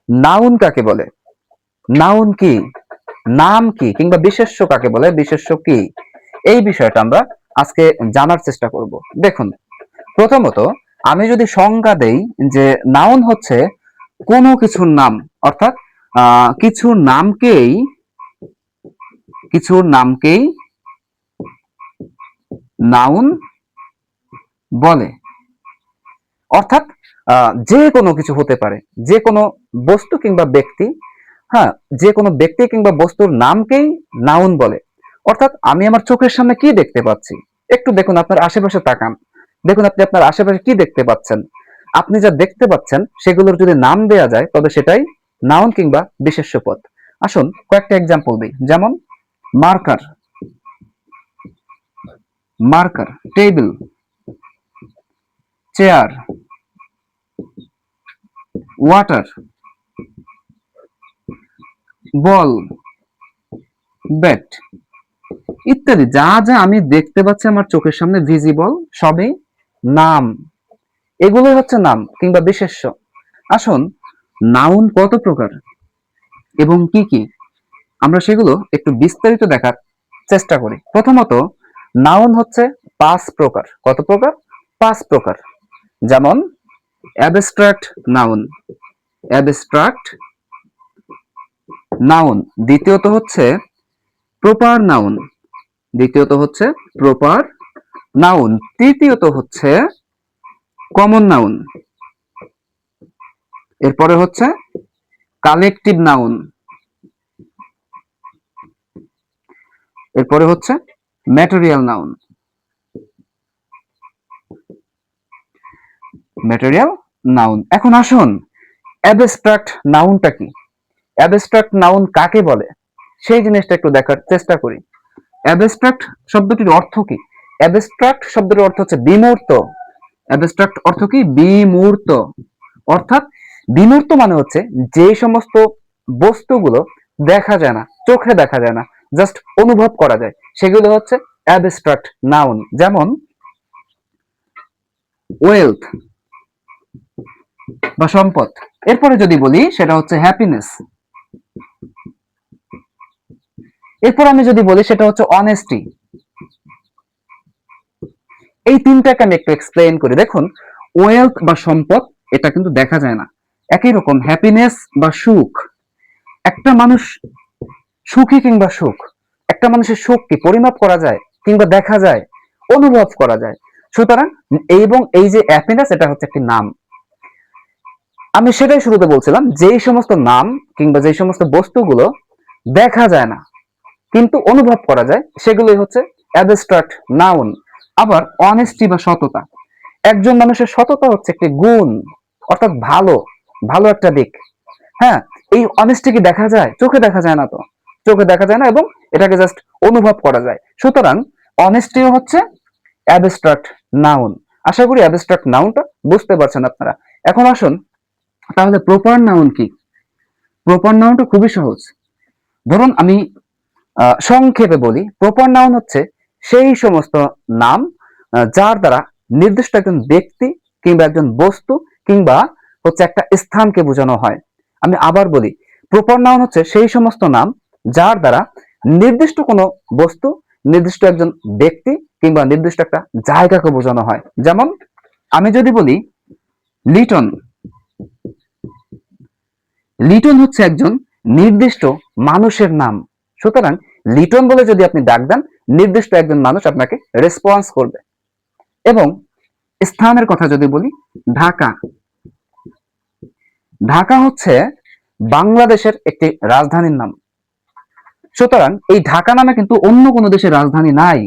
Noun কাকে বলে, noun কি, নাম কি, কিংবা বিশেষ্য কাকে বলে, বিশেষ্য কি, এই বিষয়টা আমরা আজকে জানার চেষ্টা করব। দেখুন, প্রথমত আমি যদি সংজ্ঞা দেই যে নাউন হচ্ছে কোনো কিছুর নাম, অর্থাৎ কিছুর নামকেই নাউন বলে। অর্থাৎ যে কোনো কিছু হতে পারে, যে কোনো বস্তু কিংবা ব্যক্তি, হ্যাঁ, যে কোনো ব্যক্তি কিংবা বস্তুর নামকেই নাউন বলে। অর্থাৎ আমি আমার চোখের সামনে কি দেখতে পাচ্ছি, একটু দেখুন, আপনার আশেপাশে তাকান, দেখুন আপনি আপনার আশেপাশে কি দেখতে পাচ্ছেন। আপনি যা দেখতে পাচ্ছেন সেগুলোর যদি নাম দেয়া যায় তবে সেটাই নাউন কিংবা বিশেষ্য পদ। আসুন কয়েকটা এক্সাম্পল দিই, যেমন marker, marker, table, chair, water, ball, bat ইত্যাদি। যা যা আমি দেখতে পাচ্ছি আমার চোখের সামনে ভিজিবল, সবই নাম। এগুলোই হচ্ছে নাম কিংবা বিশেষ্য। আসুন, নাউন কত প্রকার এবং কি কি, আমরা সেগুলো একটু বিস্তারিত দেখার চেষ্টা করি। প্রথমত, নাউন হচ্ছে 5 প্রকার। কত প্রকার? 5 প্রকার। যেমন অ্যাবস্ট্রাক্ট নাউন, অ্যাবস্ট্রাক্ট নাউন। দ্বিতীয়ত হচ্ছে প্রপার নাউন, দ্বিতীয়ত হচ্ছে প্রপার নাউন। তৃতীয়ত হচ্ছে কমন নাউন। এরপরে হচ্ছে কালেকটিভ নাউন। এরপরে হচ্ছে ম্যাটেরিয়াল নাউন, ম্যাটেরিয়াল নাউন। এখন আসুন, অ্যাবস্ট্রাক্ট নাউনটা কি, অ্যাবস্ট্রাক্ট নাউন কাকে বলে, সেই জিনিসটা একটু দেখার চেষ্টা করি। অ্যাবস্ট্রাক্ট শব্দটির অর্থ কি? অ্যাবস্ট্রাক্ট শব্দটির অর্থ হচ্ছে বিমূর্ত। অ্যাবস্ট্রাক্ট অর্থ কি? বিমূর্ত। অর্থাৎ বিমূর্ত মানে হচ্ছে যে সমস্ত বস্তুগুলো দেখা যায় না, চোখে দেখা যায় না, জাস্ট অনুভব করা যায়, সেগুলো হচ্ছে অ্যাবস্ট্রাক্ট নাউন। যেমন ওয়েলথ বা সম্পদ। এরপরে যদি বলি সেটা হচ্ছে হ্যাপিনেস। এরপর আমি যদি বলি সেটা হচ্ছে অনেস্টি। এই তিনটাকে আমি একটু এক্সপ্লেইন করি। দেখুন, ওয়েলথ বা সম্পদ এটা কিন্তু দেখা যায় না। একই রকম হ্যাপিনেস বা সুখ, একটা মানুষ সুখী কিংবা সুখ, একটা মানুষের সুখ কি পরিমাপ করা যায় কিংবা দেখা যায়, অনুভব করা যায়। সুতরাং এবং এই যে হ্যাপিনেস, এটা হচ্ছে একটি নাম। আমি সেটাই শুরুতে বলছিলাম, যেই সমস্ত নাম কিংবা যেই সমস্ত বস্তুগুলো দেখা যায় না কিন্তু অনুভব করা যায়, সেগুলোই হচ্ছে অ্যাবস্ট্রাক্ট নাউন। আবার অনেস্টি বা সততা, একজন মানুষের সততা হচ্ছে একটি গুণ, অর্থাৎ ভালো, ভালো একটা দিক। হ্যাঁ, এই অনেস্টি কি দেখা যায়? চোখে দেখা যায় না তো, চোখে দেখা যায় না, এবং এটাকে জাস্ট অনুভব করা যায়। সুতরাং অনেস্টিও হচ্ছে অ্যাবস্ট্রাক্ট নাউন। আশা করি অ্যাবস্ট্রাক্ট নাউনটা বুঝতে পারছেন আপনারা। এখন আসুন, তাহলে প্রপার নাউন কি? প্রপার নাউনটা খুবই সহজ। ধরুন আমি সংক্ষেপে বলি, প্রপার নাউন হচ্ছে সেই সমস্ত নাম যার দ্বারা নির্দিষ্ট একজন ব্যক্তি কিংবা একজন বস্তু কিংবা হচ্ছে একটা স্থানকে বোঝানো হয়। আমি আবার বলি, প্রপার নাউন হচ্ছে সেই সমস্ত নাম যার দ্বারা নির্দিষ্ট কোনো বস্তু, নির্দিষ্ট একজন ব্যক্তি কিংবা নির্দিষ্ট একটা জায়গাকে বোঝানো হয়। যেমন আমি যদি বলি লিটন, লিটন হচ্ছে একজন নির্দিষ্ট মানুষের নাম। সুতরাং লিটন বলে যদি আপনি ডাক দেন, নির্দিষ্ট একজন মানুষ আপনাকে রেসপন্স করবে। এবং স্থানের কথা যদি বলি, ঢাকা, ঢাকা হচ্ছে বাংলাদেশের একটি রাজধানীর নাম। সুতরাং এই ঢাকা নামে কিন্তু অন্য কোনো দেশের রাজধানী নাই।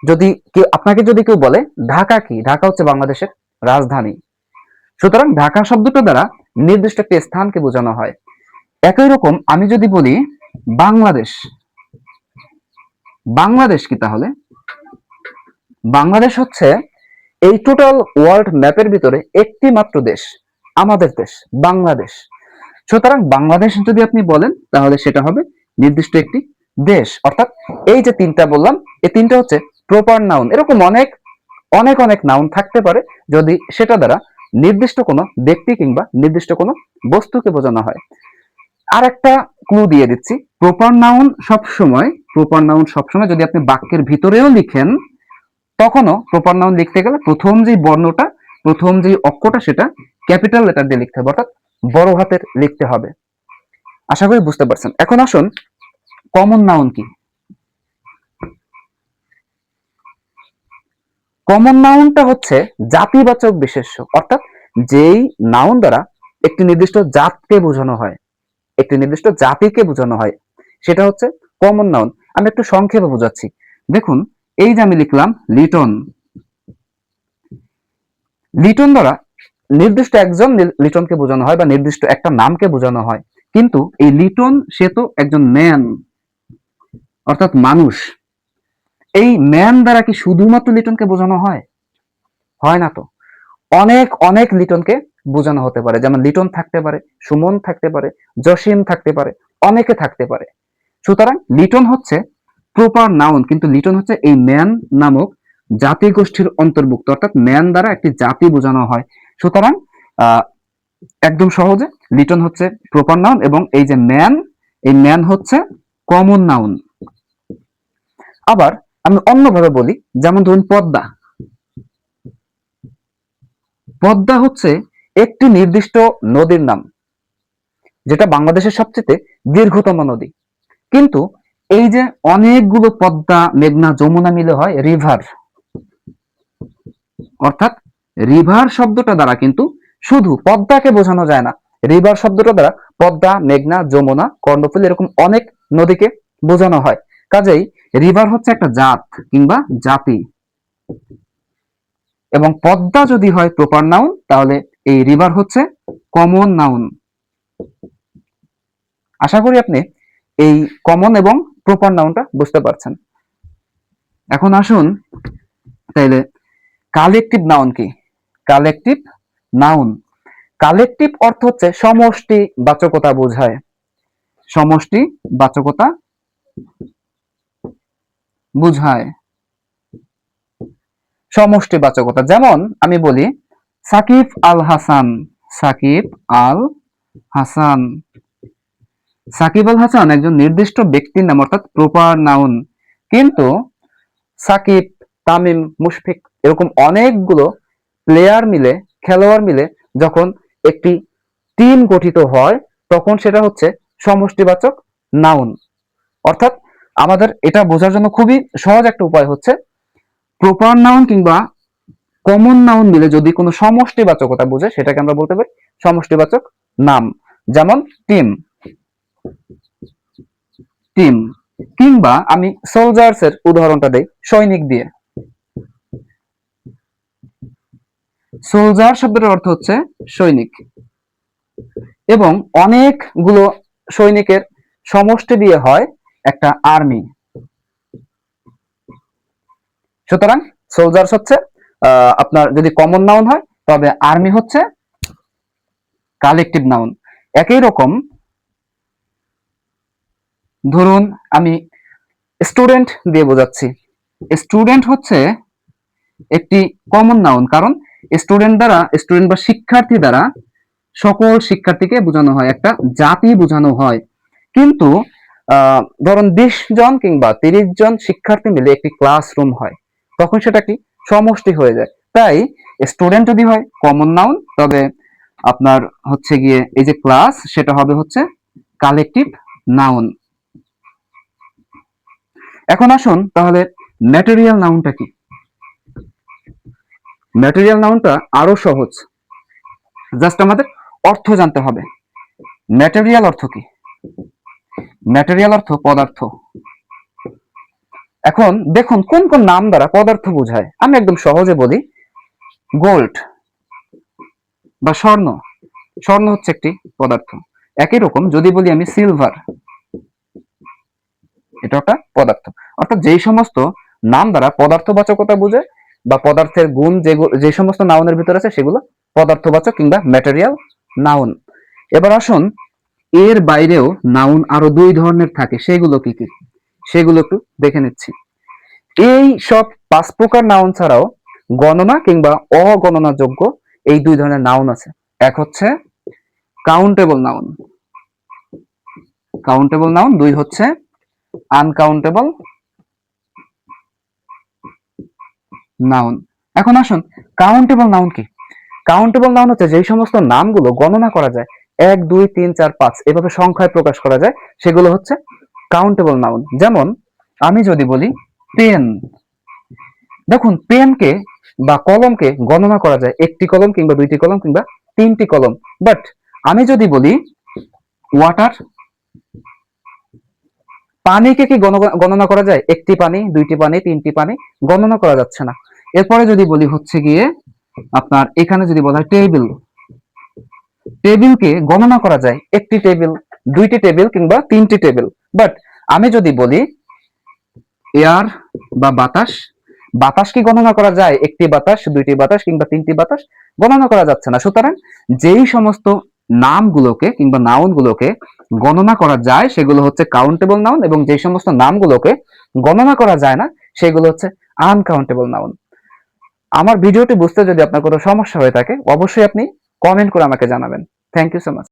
যদি কেউ আপনাকে যদি কেউ বলে ঢাকা কি, ঢাকা হচ্ছে বাংলাদেশের রাজধানী। সুতরাং ঢাকা শব্দটা দ্বারা নির্দিষ্ট একটি স্থানকে বোঝানো হয়। একই রকম আমি যদি বলি বাংলাদেশ, বাংলাদেশ কি তাহলে? বাংলাদেশ হচ্ছে এই টোটাল ওয়ার্ল্ড ম্যাপের ভিতরে একটি মাত্র দেশ, আমাদের দেশ বাংলাদেশ। সুতরাং বাংলাদেশ যদি আপনি বলেন তাহলে সেটা হবে নির্দিষ্ট একটি দেশ। অর্থাৎ এই যে তিনটা বললাম, এই তিনটা হচ্ছে প্রপার নাউন। এরকম অনেক অনেক অনেক নাউন থাকতে পারে, যদি সেটা দ্বারা নির্দিষ্ট কোনো ব্যক্তি কিংবা নির্দিষ্ট কোনো বস্তুকে বোঝানো হয়। আর একটা ক্লু দিয়ে দিচ্ছি, প্রপার নাউন সবসময় যদি আপনি বাক্যের ভিতরেও লিখেন, তখনও প্রপার নাউন লিখতে গেলে প্রথম যে অক্ষরটা সেটা ক্যাপিটাল লেটার দিয়ে লিখতে হবে, অর্থাৎ বড় হাতের লিখতে হবে। আশা করি বুঝতে পারছেন। এখন আসুন, কমন নাউন কি? কমন নাউনটা হচ্ছে জাতিবাচক বিশেষ্য, অর্থাৎ যেই নাউন দ্বারা একটি নির্দিষ্ট জাতকে বোঝানো হয়, একটি নির্দিষ্ট জাতিকে বোঝানো হয়, সেটা হচ্ছে কমন নাউন। আমি একটু সংক্ষেপে বোঝাচ্ছি। দেখুন, এই যে আমি লিখলাম লিটন। লিটন দ্বারা নির্দিষ্ট একজন লিটনকে বোঝানো হয় বা নির্দিষ্ট একটা নামকে বোঝানো হয়, কিন্তু এই লিটন সে তো একজন ম্যান, অর্থাৎ মানুষ। এই ম্যান দ্বারা কি শুধুমাত্র লিটনকে বোঝানো হয়? হয় না তো। অনেক অনেক লিটনকে বোঝানো হতে পারে, যেমন লিটন থাকতে পারে, সুমন থাকতে পারে, জসিম থাকতে পারে, অনেকে থাকতে পারে। সুতরাং লিটন হচ্ছে প্রপার নাউন, কিন্তু লিটন হচ্ছে এই ম্যান নামক জাতিগোষ্ঠীর অন্তর্ভুক্ত, অর্থাৎ ম্যান দ্বারা একটি জাতি বোঝানো হয়। সুতরাং একদম সহজে লিটন হচ্ছে প্রপার নাউন, এবং এই যে ম্যান, এই ম্যান হচ্ছে কমন নাউন। আবার আমি অন্যভাবে বলি, যেমন ধরুন পদ্মা। পদ্মা হচ্ছে একটি নির্দিষ্ট নদীর নাম, যেটা বাংলাদেশের সবচেয়ে দীর্ঘতম নদী। কিন্তু এই যে অনেকগুলো পদ্মা, মেঘনা, যমুনা মিলে হয় রিভার, অর্থাৎ রিভার শব্দটা দ্বারা কিন্তু শুধু পদ্মাকে বোঝানো যায় না। রিভার শব্দটা দ্বারা পদ্মা, মেঘনা, যমুনা, কর্ণফুলী এরকম অনেক নদীকে বোঝানো হয়। কাজেই রিভার হচ্ছে একটা জাত কিংবা জাতি, এবং পদ্মা যদি হয় প্রপার নাউন, তাহলে এই রিভার হচ্ছে কমন নাউন। আশা করি আপনি এই কমন এবং প্রপার নাউনটা বুঝতে পারছেন। এখন আসুন তাইলে কালেকটিভ নাউন কি? কালেকটিভ নাউন, কালেকটিভ অর্থ হচ্ছে সমষ্টি বাচকতা বোঝায়। সমষ্টি বাচকতা বোঝায়, সমষ্টি বাচকতা। যেমন আমি বলি সাকিব আল হাসান। সাকিব আল হাসান, সাকিব আল হাসান একজন নির্দিষ্ট ব্যক্তির নাম, অর্থাৎ প্রপার নাউন। কিন্তু সাকিব, তামিম, মুশফিক এরকম অনেকগুলো প্লেয়ার মিলে, খেলোয়াড় মিলে যখন একটি টিম গঠিত হয়, তখন সেটা হচ্ছে সমষ্টিবাচক নাউন। অর্থাৎ আমাদের এটা বোঝার জন্য খুবই সহজ একটা উপায় হচ্ছে, প্রপার নাউন কিংবা কমন নাউন মিলে যদি কোনো সমষ্টিবাচকতা বোঝে, সেটাকে আমরা বলতে পারি সমষ্টিবাচক নাম। যেমন টিম, টিম। কিংবা আমি সোলজার্স এর উদাহরণটা দেই সৈনিক দিয়ে। সোলজার শব্দের অর্থ হচ্ছে সৈনিক, এবং অনেকগুলো সৈনিকের সমষ্টি দিয়ে হয় একটা আর্মি। সুতরাং সোলজার্স হচ্ছে আপনার যদি কমন নাউন হয়, তবে আর্মি হচ্ছে কালেকটিভ নাউন। একই রকম ধরুন আমি স্টুডেন্ট দিয়ে বোঝাচ্ছি। স্টুডেন্ট হচ্ছে একটি কমন নাউন, কারণ স্টুডেন্ট বা শিক্ষার্থী দ্বারা সকল শিক্ষার্থীকে বোঝানো হয়, একটা জাতি বোঝানো হয়। কিন্তু ধরুন 20 জন কিংবা 30 জন শিক্ষার্থী মিলে একটি ক্লাসরুম হয়, তখন সেটা কি সমষ্টি হয়ে যায়। তাই স্টুডেন্ট যদি হয় কমন নাউন, তবে আপনার হচ্ছে গিয়ে এই যে ক্লাস, সেটা হবে হচ্ছে কালেকটিভ নাউন। এখন আসুন তাহলে ম্যাটেরিয়াল নাউনটা কি? ম্যাটেরিয়াল নাউনটা আরো সহজ, জাস্ট আমাদের অর্থ জানতে হবে। ম্যাটেরিয়াল অর্থ কি? ম্যাটেরিয়াল অর্থ পদার্থ। এখন দেখুন কোন কোন নাম দ্বারা পদার্থ বোঝায়। আমি একদম সহজে বলি, গোল্ড বা স্বর্ণ। স্বর্ণ হচ্ছে একটি পদার্থ। একই রকম যদি বলি আমি সিলভার, এটা একটা পদার্থ। অর্থাৎ যেই সমস্ত নাম দ্বারা পদার্থবাচকতা বোঝায় বা পদার্থের গুণ যে সমস্ত নাউনের ভিতরে আছে, সেগুলো পদার্থবাচক কিংবা ম্যাটেরিয়াল নাউন। এবার আসুন, এর বাইরেও নাউন আরো 2 ধরনের থাকে, সেগুলো কি কি সেগুলো একটু দেখে নিচ্ছি। এই সব 5 প্রকার নাউন ছাড়াও গণনা কিংবা অগণনাযোগ্য এই দুই ধরনের নাউন আছে। এক হচ্ছে কাউন্টেবল নাউন, কাউন্টেবল নাউন, দুই হচ্ছে আনকাউন্টেবল নাউন। এখন আসুন কাউন্টেবল নাউন কি? কাউন্টেবল নাউন হচ্ছে যেই সমস্ত নামগুলো গণনা করা যায়, 1 2 3 4 5 এভাবে সংখ্যায় প্রকাশ করা যায়, সেগুলো হচ্ছে কাউন্টেবল নাউন। যেমন আমি যদি বলি পেন, দেখুন পেনকে বা কলমকে গণনা করা যায়, একটি কলম কিংবা দুইটি কলম কিংবা তিনটি কলম। বাট আমি যদি বলি ওয়াটার, পানিকে কি গণনা করা যায়? একটি পানি, দুইটি পানি, তিনটি পানি, গণনা করা যাচ্ছে না। এরপরে যদি বলি হচ্ছে গিয়ে আপনার এখানে যদি বলা হয় টেবিল, টেবিলকে গণনা করা যায় একটি টেবিল, দুইটি টেবিল কিংবা তিনটি টেবিল। বাট আমি যদি বলি এয়ার বা বাতাস, বাতাস কি গণনা করা যায়? একটি বাতাস, দুইটি বাতাস কিংবা তিনটি বাতাস, গণনা করা যাচ্ছে না। সুতরাং যেই সমস্ত নামগুলোকে কিংবা নাউনগুলোকে গণনা করা যায় সেগুলো হচ্ছে কাউন্টেবল নাউন, এবং যে সমস্ত নামগুলোকে গণনা করা যায় না সেগুলো হচ্ছে আনকাউন্টেবল নাউন। আমার ভিডিওটি বুঝতে যদি আপনার কোনো সমস্যা হয়ে থাকে অবশ্যই আপনি কমেন্ট করে আমাকে জানাবেন। Thank you so much.